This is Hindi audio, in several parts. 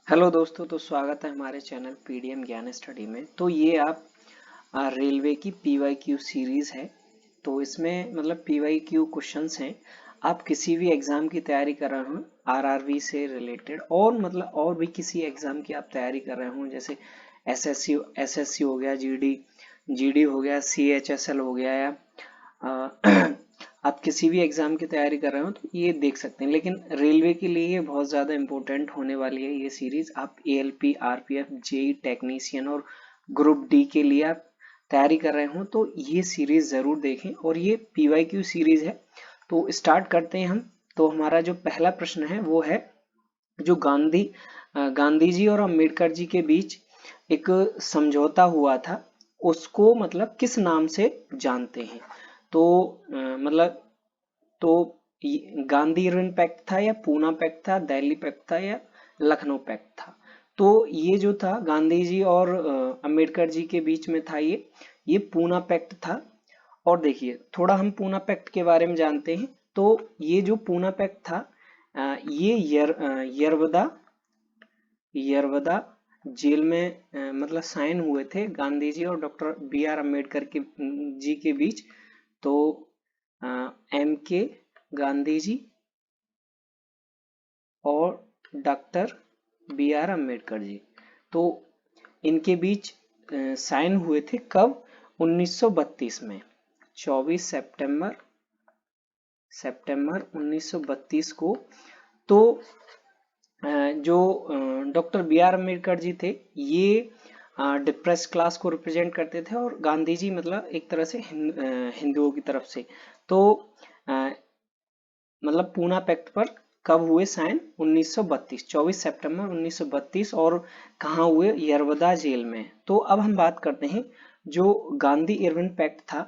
हेलो दोस्तों, तो स्वागत है हमारे चैनल पीडीएम ज्ञान स्टडी में। तो ये आप रेलवे की पीवाईक्यू सीरीज है। तो इसमें मतलब पीवाईक्यू क्वेश्चंस हैं। आप किसी भी एग्जाम की तैयारी कर रहे हो आरआरबी से रिलेटेड, और मतलब और भी किसी एग्जाम की आप तैयारी कर रहे हो, जैसे एसएससी हो गया, जीडी हो गया, सीएचएसएल हो गया, या आप किसी भी एग्जाम की तैयारी कर रहे हो तो ये देख सकते हैं। लेकिन रेलवे के लिए ये बहुत ज़्यादा इंपॉर्टेंट होने वाली है ये सीरीज। आप एएलपी, आरपीएफ, जेई टेक्नीशियन और ग्रुप डी के लिए आप तैयारी कर रहे हो तो ये सीरीज ज़रूर देखें। और ये पीवाईक्यू सीरीज है। तो स्टार्ट करते हैं हम। तो हमारा जो पहला प्रश्न है वो है, जो गांधी जी और अम्बेडकर जी के बीच एक समझौता हुआ था, उसको मतलब किस नाम से जानते हैं। तो मतलब तो गांधी इरविन पैक्ट था, या पूना पैक्ट था, दिल्ली पैक्ट था, या लखनऊ पैक्ट था। तो ये जो था गांधी जी और अम्बेडकर जी के बीच में था, ये पूना पैक्ट था। और देखिए थोड़ा हम पूना पैक्ट के बारे में जानते हैं। तो ये जो पूना पैक्ट था, ये यरवदा जेल में मतलब साइन हुए थे गांधी जी और डॉक्टर बी आर अम्बेडकर के जी के बीच। तो एम के गांधी जी और doctor B are Ambedkar ji, तो इनके बीच साइन हुए थे कब? 1932 में, 24 सितंबर 1932 को। तो जो doctor B are Ambedkar ji थे, ये डिप्रेस क्लास को रिप्रेजेंट करते थे, और गांधी जी मतलब एक तरह से हिंदुओं की तरफ से। तो मतलब पूना पैक्ट पर कब हुए साइन? 1932, 24 सितंबर 1932। और कहाँ हुए? यरवदा जेल में। तो अब हम बात करते हैं जो गांधी इरविन पैक्ट था।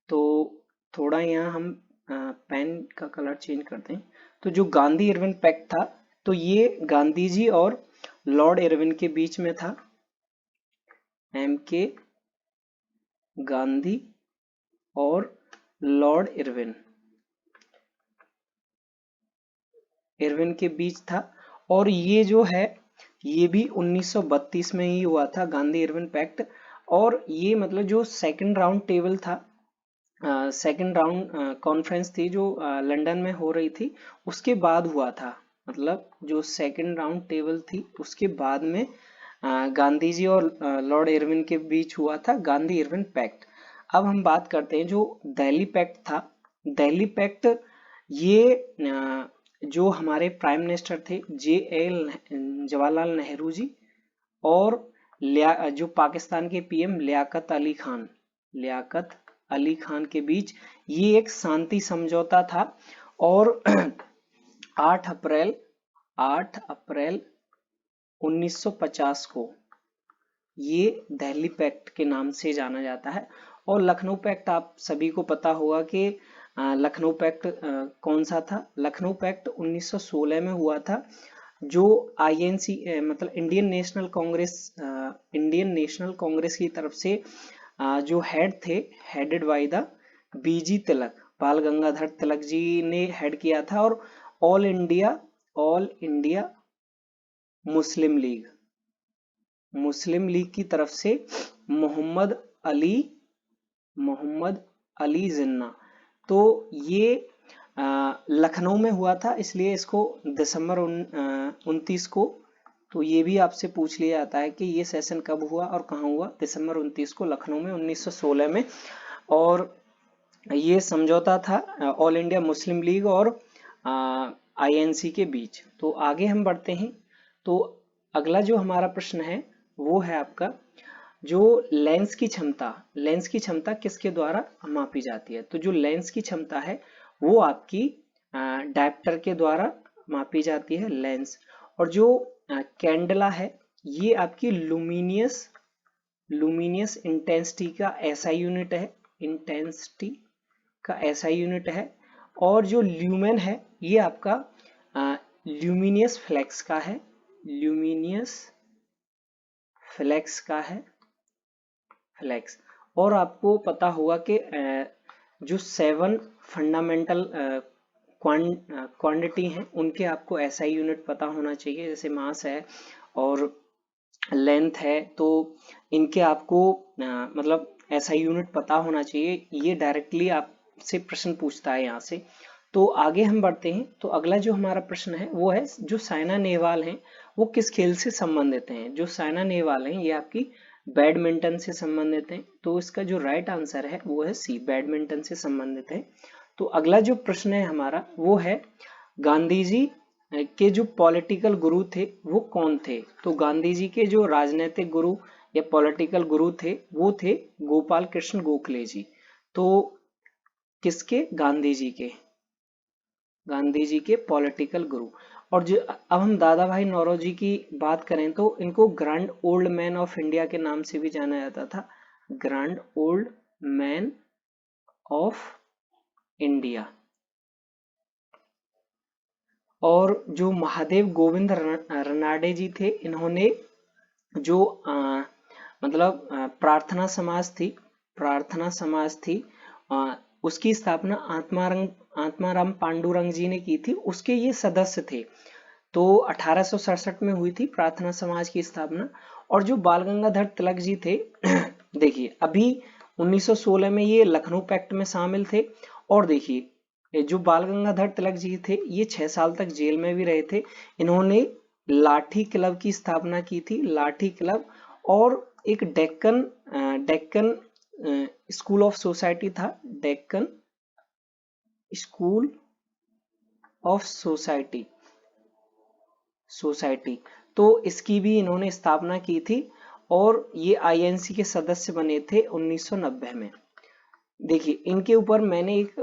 तो थोड़ा यहाँ हम पेन का कलर चेंज करते हैं। तो जो गांधी इरविन पैक्ट था, तो ये गांधी जी और लॉर्ड इरविन के बीच में था। एम के गांधी और लॉर्ड इरविन के बीच था। और ये जो है, ये भी 1932 में ही हुआ था, गांधी इरविन पैक्ट। और ये मतलब जो सेकंड राउंड टेबल था, सेकंड राउंड कॉन्फ्रेंस थी जो लंदन में हो रही थी, उसके बाद हुआ था। मतलब जो सेकंड राउंड टेबल थी उसके बाद में गांधी जी और लॉर्ड इरविन के बीच हुआ था गांधी इरविन पैक्ट। अब हम बात करते हैं जो दिल्ली पैक्ट था। दिल्ली पैक्ट, ये जो हमारे प्राइम मिनिस्टर थे जे एल जवाहरलाल नेहरू जी, और जो पाकिस्तान के पीएम लियाकत अली खान के बीच ये एक शांति समझौता था। और 8 अप्रैल 1950 को ये दिल्ली पैक्ट के नाम से जाना जाता है। और लखनऊ पैक्ट आप सभी को पता होगा कि लखनऊ पैक्ट कौन सा था। लखनऊ पैक्ट 1916 में हुआ था। जो आईएनसी मतलब इंडियन नेशनल कांग्रेस की तरफ से जो हेड थे, हेडेड बाय द बीजी तिलक, बाल गंगाधर तिलक जी ने हेड किया था। और ऑल इंडिया मुस्लिम लीग की तरफ से मोहम्मद अली जिन्ना। तो ये लखनऊ में हुआ था, इसलिए इसको दिसंबर 29 को। तो ये भी आपसे पूछ लिया जाता है कि ये सेशन कब हुआ और कहाँ हुआ? दिसंबर 29 को लखनऊ में 1916 में। और ये समझौता था ऑल इंडिया मुस्लिम लीग और आईएनसी के बीच। तो आगे हम बढ़ते हैं। तो अगला जो हमारा प्रश्न है वो है आपका, जो लेंस की क्षमता किसके द्वारा मापी जाती है? तो जो लेंस की क्षमता है वो आपकी डायप्टर के द्वारा मापी जाती है, लेंस। और जो कैंडला है, ये आपकी लुमिनियस इंटेंसिटी का एसआई यूनिट है। और जो ल्यूमेन है, ये आपका ल्यूमिनियस फ्लेक्स का है, फ्लेक्स। और आपको पता होगा कि जो 7 फंडामेंटल क्वांटिटी हैं, उनके आपको एसआई यूनिट पता होना चाहिए, जैसे मास है और लेंथ है, तो इनके आपको मतलब ऐसा यूनिट पता होना चाहिए। ये डायरेक्टली आपसे प्रश्न पूछता है यहाँ से। तो आगे हम बढ़ते हैं। तो अगला जो हमारा प्रश्न है वो है, जो साइना नेहवाल हैं वो किस खेल से संबंधित हैं? जो साइना नेहवाल हैं ये आपकी बैडमिंटन से संबंधित हैं। तो इसका जो राइट आंसर है वो है सी, बैडमिंटन से संबंधित है। तो अगला जो प्रश्न है हमारा वो है, गांधी जी के जो पॉलिटिकल गुरु थे वो कौन थे? तो गांधी जी के जो राजनीतिक गुरु या पॉलिटिकल गुरु थे वो थे गोपाल कृष्ण गोखले जी। तो किसके? गांधी जी के पॉलिटिकल गुरु। और जो अब हम दादा भाई नौरोजी की बात करें तो इनको grand old man of India के नाम से भी जाना जाता था, grand old man of India. और जो महादेव गोविंद रनाडे जी थे, इन्होंने जो मतलब प्रार्थना समाज थी उसकी स्थापना आत्माराम पांडुरंग जी ने की थी, उसके ये सदस्य थे। तो 1867 में हुई थी प्रार्थना समाज की स्थापना। और जो बाल गंगाधर तिलक जी थे देखिए अभी 1916 में ये लखनऊ पैक्ट में शामिल थे। और देखिए जो बाल गंगाधर तिलक जी थे ये 6 साल तक जेल में भी रहे थे। इन्होंने लाठी क्लब की स्थापना की थी, लाठी क्लब। और एक डेक्कन स्कूल ऑफ सोसाइटी था, डेक्कन स्कूल ऑफ सोसाइटी। तो इसकी भी इन्होंने स्थापना की थी और ये आईएनसी के सदस्य बने थे 1990 में। देखिए इनके ऊपर मैंने एक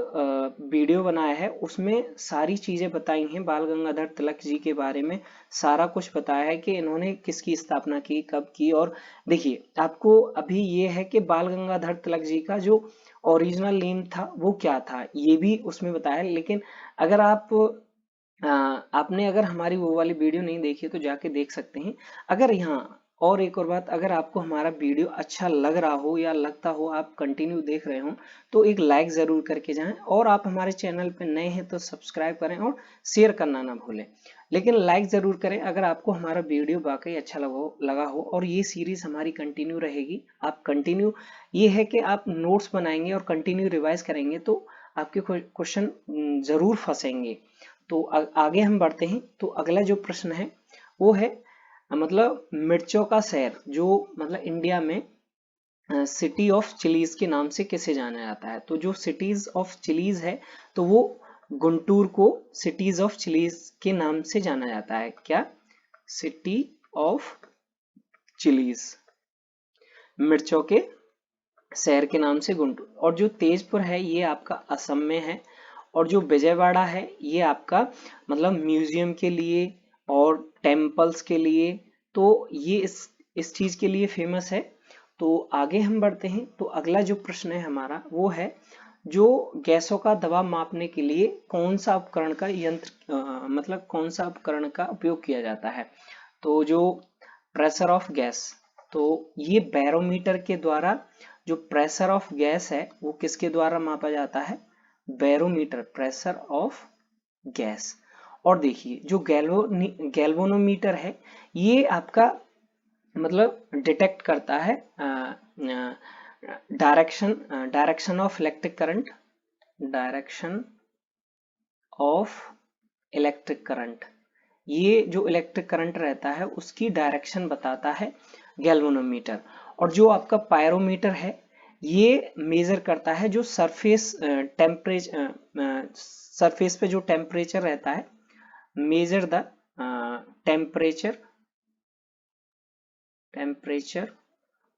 वीडियो बनाया है, उसमें सारी चीजें बताई हैं बाल गंगाधर तिलक जी के बारे में, सारा कुछ बताया है कि इन्होंने किसकी स्थापना की, कब की। और देखिए आपको अभी ये है कि बाल गंगाधर तिलक जी का जो ओरिजिनल नेम था वो क्या था, ये भी उसमें बताया है। लेकिन अगर आपने अगर हमारी वो वाली वीडियो नहीं देखी तो जाके देख सकते हैं। अगर यहाँ और एक और बात, अगर आपको हमारा वीडियो अच्छा लग रहा हो या लगता हो आप कंटिन्यू देख रहे हो तो एक लाइक जरूर करके जाएं। और आप हमारे चैनल पे नए हैं तो सब्सक्राइब करें और शेयर करना ना भूलें। लेकिन लाइक जरूर करें अगर आपको हमारा वीडियो वाकई अच्छा लगा हो। और ये सीरीज हमारी कंटिन्यू रहेगी। आप कंटिन्यू, ये है कि आप नोट्स बनाएंगे और कंटिन्यू रिवाइज करेंगे तो आपके क्वेश्चन जरूर फंसेंगे। तो आगे हम बढ़ते हैं। तो अगला जो प्रश्न है वो है, मतलब मिर्चों का शहर जो मतलब इंडिया में सिटी ऑफ चिलीज के नाम से किसे जाना जाता है? तो जो सिटीज ऑफ चिलीज है तो वो गुंटूर को सिटीज ऑफ चिलीज के नाम से जाना जाता है। क्या? सिटी ऑफ चिलीज, मिर्चों के शहर के नाम से गुंटूर। और जो तेजपुर है ये आपका असम में है। और जो विजयवाड़ा है ये आपका मतलब म्यूजियम के लिए और टेम्पल्स के लिए, तो ये इस चीज के लिए फेमस है। तो आगे हम बढ़ते हैं। तो अगला जो प्रश्न है हमारा वो है, जो गैसों का दबाव मापने के लिए कौन सा उपकरण का मतलब कौन सा उपकरण का उपयोग किया जाता है? तो जो प्रेशर ऑफ गैस, तो ये बैरोमीटर के द्वारा जो प्रेशर ऑफ गैस है वो किसके द्वारा मापा जाता है? Barometer, pressure of gas. और देखिए जो गैल्वेनोमीटर है ये आपका मतलब डिटेक्ट करता है direction of electric current, direction of electric current. ये जो इलेक्ट्रिक करंट रहता है उसकी डायरेक्शन बताता है गैल्वेनोमीटर। और जो आपका पायरोमीटर है ये मेजर करता है जो सरफेस पे जो टेम्परेचर रहता है, measure the temperature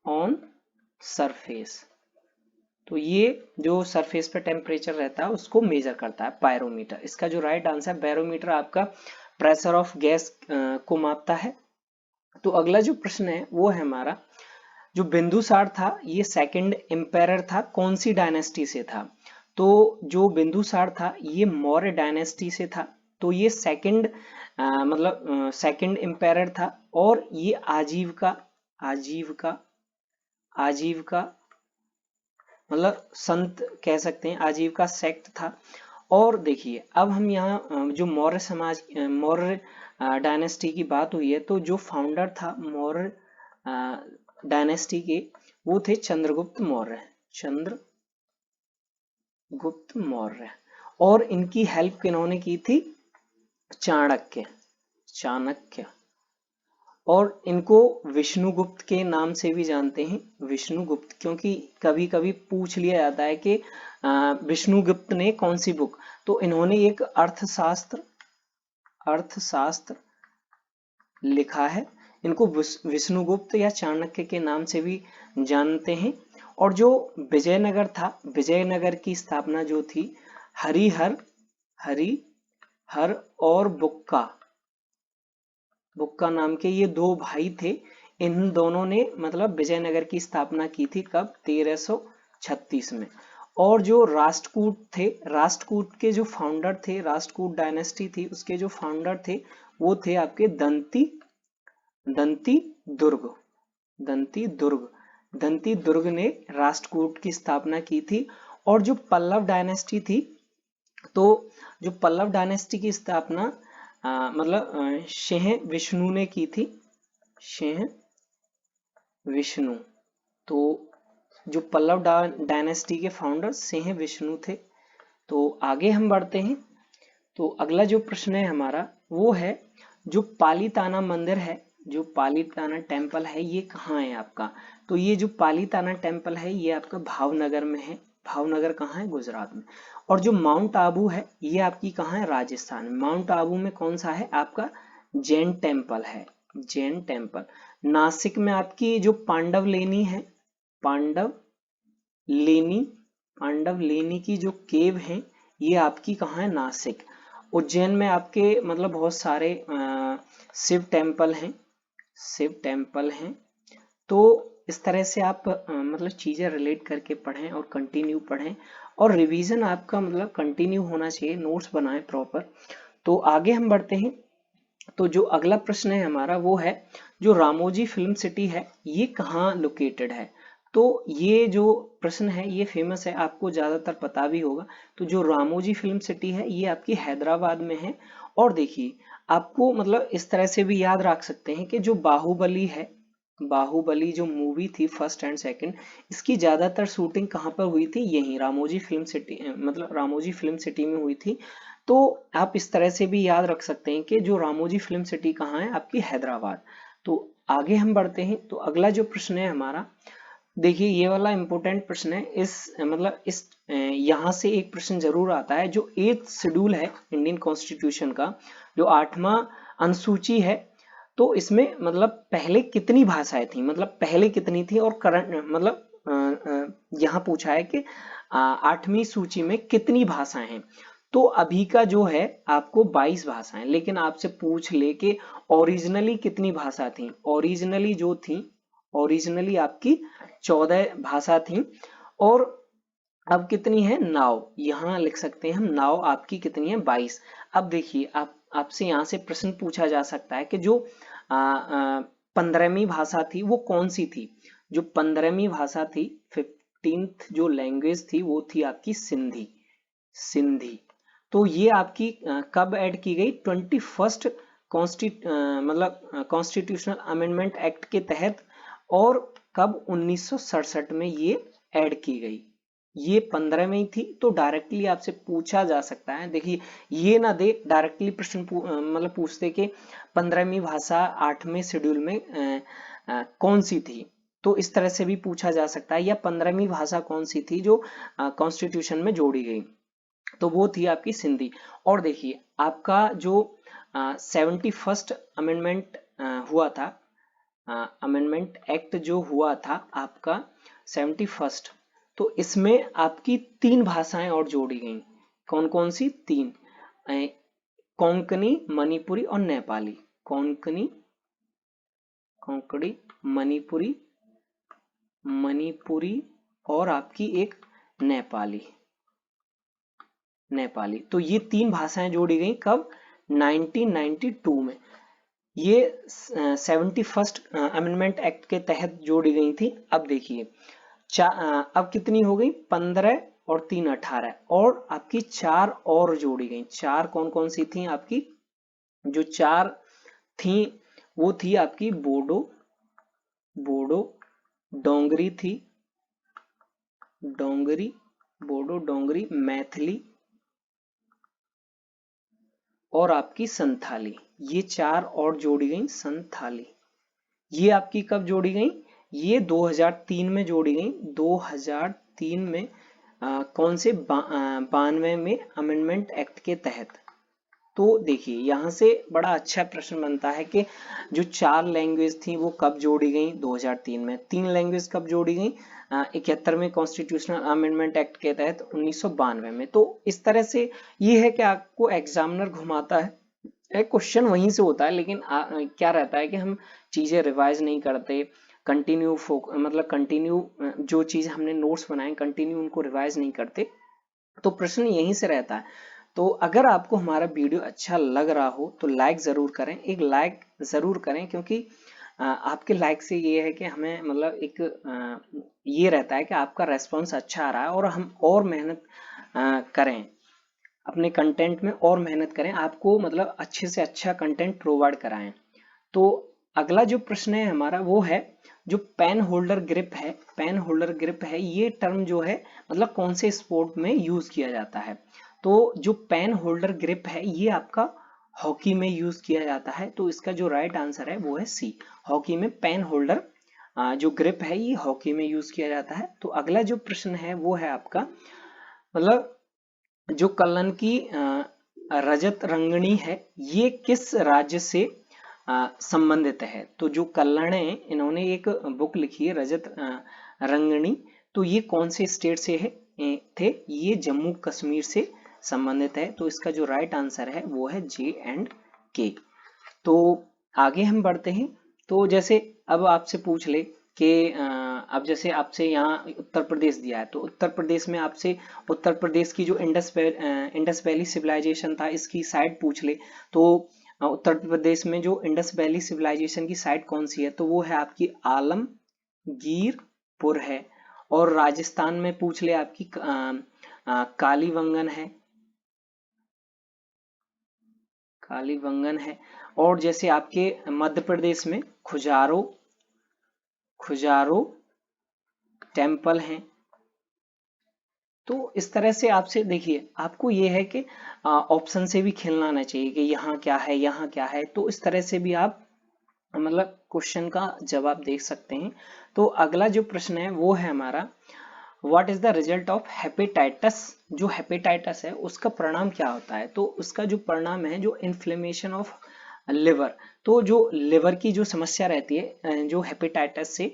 on surface. तो ये जो सरफेस पे टेम्परेचर रहता है उसको मेजर करता है पायरोमीटर। इसका जो राइट आंसर, बैरोमीटर आपका प्रेशर ऑफ गैस को मापता है। तो अगला जो प्रश्न है वो है हमारा, जो बिंदुसार था ये सेकंड एम्पायर था, कौन सी डायनेस्टी से था? तो जो बिंदुसार था ये मौर्य डायनेस्टी से था। तो ये सेकंड मतलब सेकंड एम्पायर था। और ये आजीविका मतलब संत कह सकते हैं, आजीविका सेक्ट था। और देखिए अब हम यहाँ जो मौर्य समाज मौर्य डायनेस्टी की बात हुई है, तो जो फाउंडर था मौर्य डायनेस्टी के वो थे चंद्रगुप्त मौर्य, चंद्रगुप्त मौर्य। और इनकी हेल्प किन्होंने की थी? चाणक्य, चाणक्य। और इनको विष्णुगुप्त के नाम से भी जानते हैं, विष्णुगुप्त, क्योंकि कभी कभी पूछ लिया जाता है कि विष्णुगुप्त ने कौन सी बुक, तो इन्होंने एक अर्थशास्त्र लिखा है। इनको विष्णुगुप्त या चाणक्य के नाम से भी जानते हैं। और जो विजयनगर था, विजयनगर की स्थापना जो थी हरिहर और बुक्का नाम के ये दो भाई थे। इन दोनों ने मतलब विजयनगर की स्थापना की थी कब? 1336 में। और जो राष्ट्रकूट थे, राष्ट्रकूट के जो फाउंडर थे, राष्ट्रकूट डायनेस्टी थी, उसके जो फाउंडर थे वो थे आपके दंती दुर्ग ने राष्ट्रकूट की स्थापना की थी। और जो पल्लव डायनेस्टी थी, तो जो पल्लव डायनेस्टी की स्थापना मतलब शेह विष्णु ने की थी, शेह विष्णु। तो जो पल्लव डायनेस्टी के फाउंडर शेह विष्णु थे। तो आगे हम बढ़ते हैं। तो अगला जो प्रश्न है हमारा वो है, जो पालीताना मंदिर है, जो पालीताना टेम्पल है, ये कहाँ है आपका? तो ये जो पालीताना टेम्पल है ये आपका भावनगर में है। भावनगर कहाँ है? गुजरात में। और जो माउंट आबू है ये आपकी कहाँ है? राजस्थान में। माउंट आबू में कौन सा है आपका? जैन टेम्पल है, जैन टेम्पल। नासिक में आपकी जो पांडवलेनी है, पांडवलेनी की जो केव है ये आपकी कहाँ है? नासिक। उज्जैन में आपके मतलब बहुत सारे शिव टेम्पल हैं। तो इस तरह से आप मतलब चीजें रिलेट करके पढ़ें और कंटिन्यू पढ़ें, और रिवीजन आपका मतलब कंटिन्यू होना चाहिए, नोट्स बनाएं प्रॉपर। तो आगे हम बढ़ते हैं। तो जो अगला प्रश्न है हमारा वो है, जो रामोजी फिल्म सिटी है ये कहाँ लोकेटेड है? तो ये जो प्रश्न है ये फेमस है, आपको ज्यादातर पता भी होगा। तो जो रामोजी फिल्म सिटी है ये आपकी हैदराबाद में है। और देखिए आपको मतलब इस तरह से भी याद रख सकते हैं कि जो बाहुबली है, बाहुबली जो मूवी थी फर्स्ट एंड सेकंड, इसकी ज्यादातर शूटिंग कहाँ पर हुई थी? यहीं रामोजी फिल्म सिटी, मतलब रामोजी फिल्म सिटी में हुई थी। तो आप इस तरह से भी याद रख सकते हैं कि जो रामोजी फिल्म सिटी कहाँ है? आपकी हैदराबाद। तो आगे हम बढ़ते हैं। तो अगला जो प्रश्न है हमारा, देखिए ये वाला इंपॉर्टेंट प्रश्न है। इस मतलब इस यहाँ से एक प्रश्न जरूर आता है। जो 8th शेड्यूल है इंडियन कॉन्स्टिट्यूशन का, जो 8वां अनुसूची है, तो इसमें मतलब पहले कितनी भाषाएं थी, मतलब पहले कितनी थी, और करंट मतलब यहाँ पूछा है कि 8वीं सूची में कितनी भाषाएं हैं। तो अभी का जो है आपको 22 भाषाएं, लेकिन आपसे पूछ ले कि ओरिजिनली कितनी भाषा थी। ओरिजिनली आपकी 14 भाषा थी। और अब कितनी है? 9। यहाँ लिख सकते हैं हम 9, आपकी कितनी है? 22। अब देखिए आपसे यहाँ से प्रश्न पूछा जा सकता है कि जो 15वीं भाषा थी वो कौन सी थी? जो 15वीं भाषा थी, 15th जो लैंग्वेज थी वो थी आपकी सिंधी। तो ये आपकी कब ऐड की गई? 21st मतलब कॉन्स्टिट्यूशनल अमेंडमेंट एक्ट के तहत। और कब? 1967 में ये ऐड की गई। ये 15 में ही थी। तो डायरेक्टली आपसे पूछा जा सकता है, देखिए ये ना दे डायरेक्टली प्रश्न मतलब पूछते कि 15वीं भाषा 8वें शेड्यूल में कौन सी थी। तो इस तरह से भी पूछा जा सकता है, या 15वीं भाषा कौन सी थी जो कॉन्स्टिट्यूशन में जोड़ी गई, तो वो थी आपकी सिंधी। और देखिए आपका जो 71st अमेंडमेंट हुआ था, अमेंडमेंट एक्ट जो हुआ था आपका 71st, तो इसमें आपकी 3 भाषाएं और जोड़ी गई। कौन कौन सी? 3, कोंकणी, मणिपुरी और नेपाली। कोंकणी, मणिपुरी और आपकी एक नेपाली। तो ये 3 भाषाएं जोड़ी गई कब? 1992 में। ये 71st अमेंडमेंट एक्ट के तहत जोड़ी गई थी। अब देखिए अब कितनी हो गई? 15 और 3 18, और आपकी 4 और जोड़ी गई। 4 कौन कौन सी थी आपकी? जो 4 थी वो थी आपकी बोडो डोंगरी थी, बोडो डोंगरी, मैथिली और आपकी संथाली। ये 4 और जोड़ी गई संथाली। ये आपकी कब जोड़ी गई? ये 2003 में जोड़ी गई। 2003 में कौन से 92 में अमेंडमेंट एक्ट के तहत। तो देखिए यहाँ से बड़ा अच्छा प्रश्न बनता है कि जो 4 लैंग्वेज थी वो कब जोड़ी गई? 2003 में। 3 लैंग्वेज कब जोड़ी गई? 71वें कॉन्स्टिट्यूशनल अमेंडमेंट एक्ट के तहत 1992 में। तो इस तरह से ये है कि आपको एग्जामिनर घुमाता है, एक क्वेश्चन वहीं से होता है, लेकिन क्या रहता है कि हम चीजें रिवाइज नहीं करते, कंटिन्यू मतलब कंटिन्यू जो चीज हमने नोट्स बनाए कंटिन्यू उनको रिवाइज नहीं करते, तो प्रश्न यहीं से रहता है। तो अगर आपको हमारा वीडियो अच्छा लग रहा हो तो लाइक जरूर करें, एक लाइक जरूर करें, क्योंकि आपके लाइक से ये है कि हमें मतलब एक ये रहता है कि आपका रेस्पॉन्स अच्छा आ रहा है और हम और मेहनत करें, अपने कंटेंट में और मेहनत करें, आपको मतलब अच्छे से अच्छा कंटेंट प्रोवाइड कराएं। तो अगला जो प्रश्न है हमारा वो है जो पेन होल्डर ग्रिप है। पेन होल्डर ग्रिप है, ये टर्म जो है मतलब कौन से स्पोर्ट में यूज किया जाता है? तो जो पेन होल्डर ग्रिप है ये आपका हॉकी में यूज किया जाता है। तो इसका जो राइट आंसर है वो है सी, हॉकी में पेन होल्डर जो ग्रिप है ये हॉकी में यूज किया जाता है। तो अगला जो प्रश्न है वो है आपका मतलब जो कल्लन की रजत रंगनी है ये किस राज्य से संबंधित है? तो जो कल्लन है इन्होंने एक बुक लिखी है रजत रंगनी, तो ये कौन से स्टेट से है थे? ये जम्मू कश्मीर से संबंधित है। तो इसका जो राइट आंसर है वो है J&K। तो आगे हम बढ़ते हैं। तो जैसे अब आपसे पूछ ले कि अब जैसे आपसे यहाँ उत्तर प्रदेश दिया है, तो उत्तर प्रदेश में आपसे उत्तर प्रदेश की जो इंडस वैली सिविलाइजेशन था इसकी साइट पूछ ले, तो उत्तर प्रदेश में जो इंडस वैली सिविलाइजेशन की साइट कौन सी है? तो वो है आपकी आलमगीरपुर है। और राजस्थान में पूछ ले आपकी कालीबंगन है, कालीबंगन है। और जैसे आपके मध्य प्रदेश में खुजारो टेम्पल है। तो इस तरह से आपसे देखिए आपको ये है कि ऑप्शन से भी खेलना आना चाहिए कि यहाँ क्या है यहाँ क्या है, तो इस तरह से भी आप मतलब क्वेश्चन का जवाब देख सकते हैं। तो अगला जो प्रश्न है वो है हमारा what is the result of hepatitis? जो हेपेटाइटिस है उसका परिणाम क्या होता है? तो उसका जो परिणाम है जो इन्फ्लेमेशन ऑफ लिवर। तो जो लिवर की जो समस्या रहती है जो हेपेटाइटिस से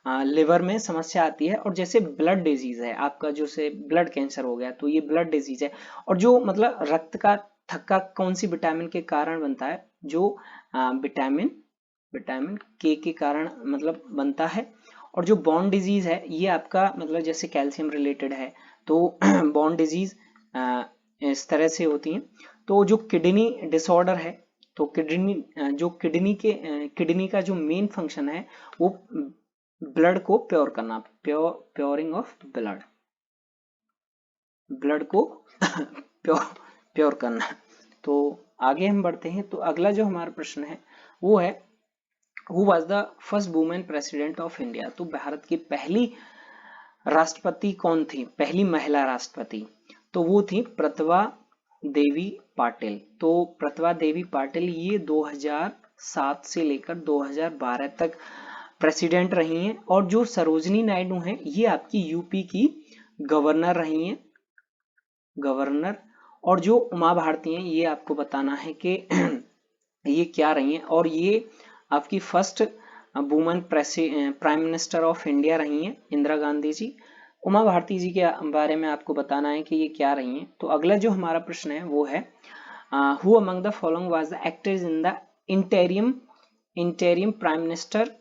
लिवर में समस्या आती है, और जैसे ब्लड डिजीज है आपका, जो से ब्लड कैंसर हो गया तो ये ब्लड डिजीज है। और जो मतलब रक्त का थक्का कौन सी विटामिन के कारण बनता है? जो विटामिन के कारण मतलब बनता है। और जो बोन डिजीज है ये आपका मतलब जैसे कैल्शियम रिलेटेड है, तो बोन डिजीज इस तरह से होती है। तो जो किडनी डिसऑर्डर है, तो किडनी का जो मेन फंक्शन है वो ब्लड को प्योर करना, प्योरिंग ऑफ ब्लड को प्योर करना। तो आगे हम बढ़ते हैं। तो अगला जो हमारा प्रश्न है वो है who was the first women president of India? तो भारत की पहली राष्ट्रपति कौन थी, पहली महिला राष्ट्रपति? तो वो थी प्रतिभा देवी पाटिल। तो प्रतिभा देवी पाटिल ये 2007 से लेकर 2012 तक प्रेसिडेंट रही हैं। और जो सरोजनी नायडू हैं ये आपकी यूपी की गवर्नर रही हैं, गवर्नर। और जो उमा भारती हैं ये आपको बताना है कि ये क्या रही हैं, और ये आपकी first women prime minister of India रही हैं, इंदिरा गांधी जी। उमा भारती जी के बारे में आपको बताना है कि ये क्या रही हैं। तो अगला जो हमारा प्रश्न है वो है who among the following was the actors in the interim prime minister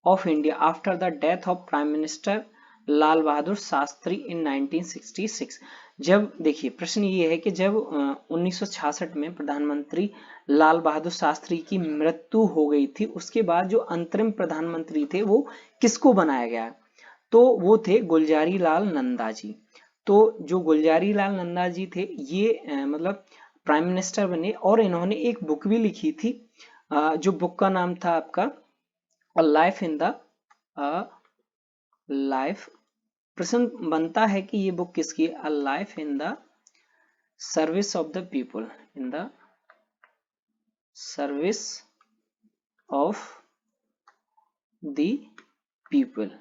of India after the death of prime minister Lal Bahadur Shastri in 1966? जब देखिए प्रश्न ये है कि जब 1966 में प्रधानमंत्री लाल बहादुर शास्त्री की मृत्यु हो गई थी, उसके बाद जो अंतरिम प्रधानमंत्री थे वो किसको बनाया गया? तो वो थे गुलजारी लाल नंदा जी। तो जो गुलजारी लाल नंदा जी थे ये मतलब प्राइम मिनिस्टर बने और इन्होंने एक बुक भी लिखी थी, जो बुक का नाम था आपका a life in the life. प्रश्न बनता है कि ये बुक किसकी है? A life in the service of the people, in the service of the people.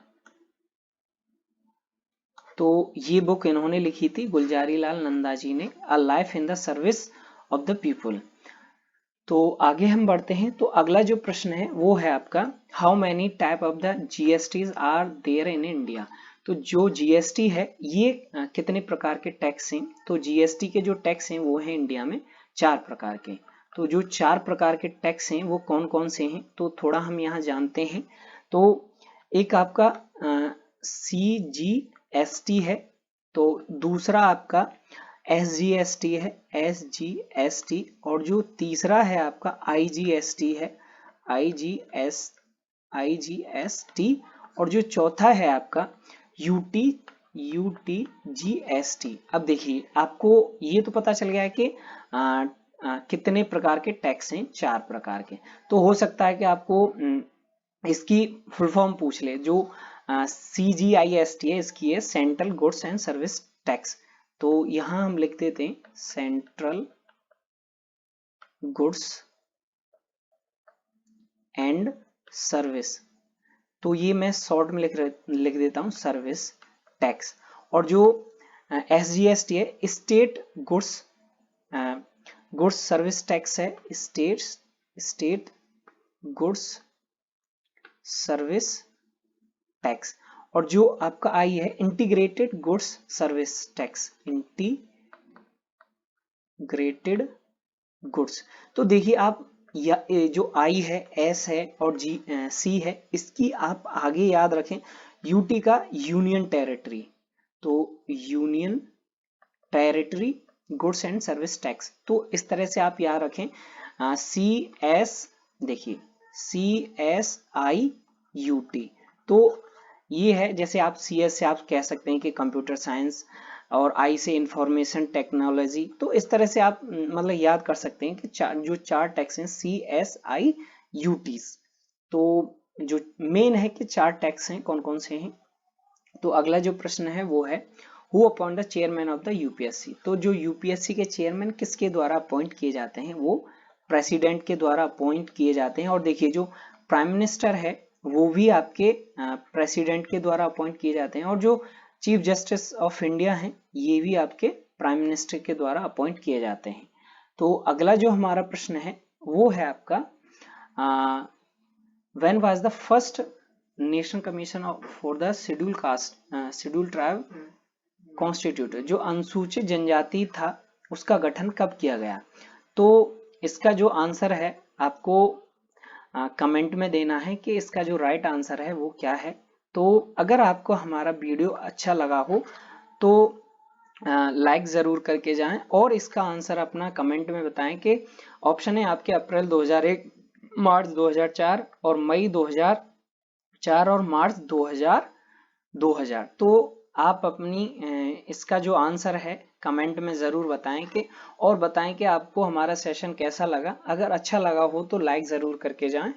तो ये बुक इन्होंने लिखी थी गुलजारी लाल नंदा जी ने, a life in the service of the people. तो आगे हम बढ़ते हैं। तो अगला जो प्रश्न है वो है आपका how many type of the GSTs are there in India. तो जो जीएसटी है ये कितने प्रकार के टैक्स हैं? तो जीएसटी के जो टैक्स हैं वो है इंडिया में 4 प्रकार के। तो जो 4 प्रकार के टैक्स हैं वो कौन कौन से हैं? तो थोड़ा हम यहाँ जानते हैं। तो एक आपका CGST है, तो दूसरा आपका SGST है, SGST, और जो तीसरा है आपका IGST है, IGST, और जो चौथा है आपका UTGST। अब देखिए आपको ये तो पता चल गया है कि कितने प्रकार के टैक्स हैं, 4 प्रकार के। तो हो सकता है कि आपको इसकी फुल फॉर्म पूछ ले। जो CGIST है इसकी है central goods and service tax. तो यहां हम लिख देते हैं सेंट्रल गुड्स एंड सर्विस। तो ये मैं शॉर्ट में लिख देता हूं सर्विस टैक्स। और जो SGST है स्टेट गुड्स सर्विस टैक्स है, स्टेट गुड्स सर्विस टैक्स। और जो आपका आई है integrated goods service tax, integrated goods. तो देखिए आप या जो आई है, एस है और सी है, इसकी आप आगे याद रखें यूटी का यूनियन टेरिटरी। तो union territory goods and service tax. तो इस तरह से आप याद रखें CS, देखिए CSIUT। तो ये है, जैसे आप CS से आप कह सकते हैं कि कंप्यूटर साइंस, और I से इंफॉर्मेशन टेक्नोलॉजी। तो इस तरह से आप मतलब याद कर सकते हैं कि जो 4 टैक्स हैं CSIUT। तो जो मेन है कि 4 टैक्स हैं, कौन कौन से हैं। तो अगला जो प्रश्न है वो है who appoint the chairman of the UPSC. तो जो यूपीएससी के चेयरमैन किसके द्वारा अपॉइंट किए जाते हैं? वो प्रेसिडेंट के द्वारा अपॉइंट किए जाते हैं। और देखिए जो प्राइम मिनिस्टर है वो भी आपके प्रेसिडेंट के द्वारा अपॉइंट किए जाते हैं। और जो चीफ जस्टिस ऑफ इंडिया हैं ये भी आपके प्राइम मिनिस्टर के द्वारा अपॉइंट किए जाते हैं। तो अगला जो हमारा प्रश्न है वो है आपका when was the first national commission for the schedule caste schedule tribe constituted. जो अनुसूचित जनजाति था उसका गठन कब किया गया? तो इसका जो आंसर है आपको कमेंट में देना है कि इसका जो राइट आंसर है वो क्या है। तो अगर आपको हमारा वीडियो अच्छा लगा हो तो लाइक जरूर करके जाएं और इसका आंसर अपना कमेंट में बताएं कि ऑप्शन है आपके अप्रैल 2001, मार्च 2004 और मई 2004 और मार्च 2000। तो आप अपनी इसका जो आंसर है कमेंट में ज़रूर बताएं कि, और बताएं कि आपको हमारा सेशन कैसा लगा। अगर अच्छा लगा हो तो लाइक ज़रूर करके जाएं।